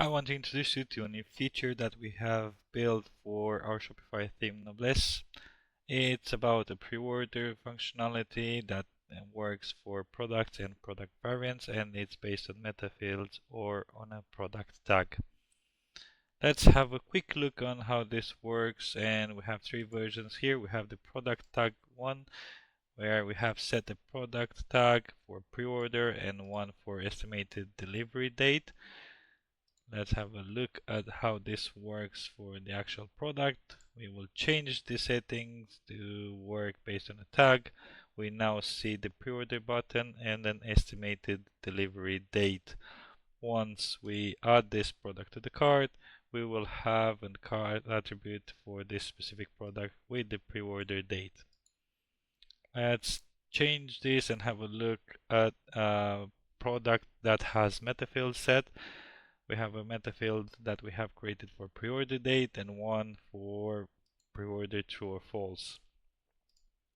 I want to introduce you to a new feature that we have built for our Shopify theme Noblesse. It's about a pre-order functionality that works for products and product variants, and it's based on meta fields or on a product tag. Let's have a quick look on how this works, and we have three versions here. We have the product tag one, where we have set a product tag for pre-order and one for estimated delivery date. Let's have a look at how this works for the actual product. We will change the settings to work based on a tag. We now see the pre-order button and an estimated delivery date. Once we add this product to the cart, we will have a cart attribute for this specific product with the pre-order date. Let's change this and have a look at a product that has meta field set. We have a meta field that we have created for pre-order date and one for pre-order true or false.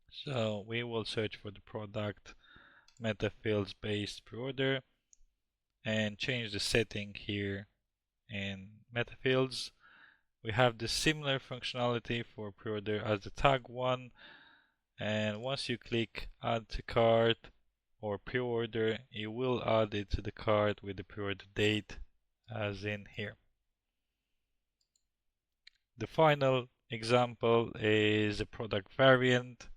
So we will search for the product meta fields based pre-order and change the setting here in meta fields. We have the similar functionality for pre-order as the tag one, and once you click add to cart or pre-order, you will add it to the cart with the pre-order date as in here. The final example is a product variant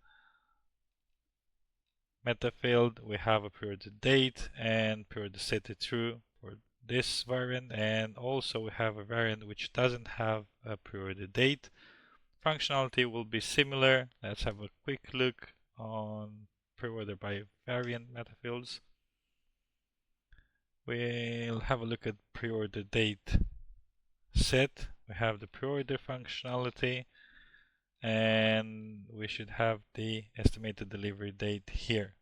meta field. We have a pre-order date and pre-order set to true for this variant, and also we have a variant which doesn't have a pre-order date. Functionality will be similar. Let's have a quick look on pre-order by variant meta fields. We'll have a look at pre-order date set. We have the pre-order functionality, and we should have the estimated delivery date here.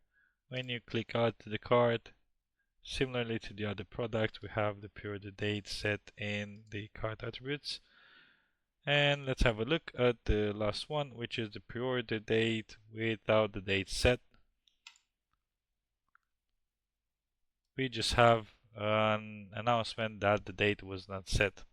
When you click add to the cart, similarly to the other products, we have the pre-order date set in the cart attributes. And let's have a look at the last one, which is the pre-order date without the date set. We just have an announcement that the date was not set.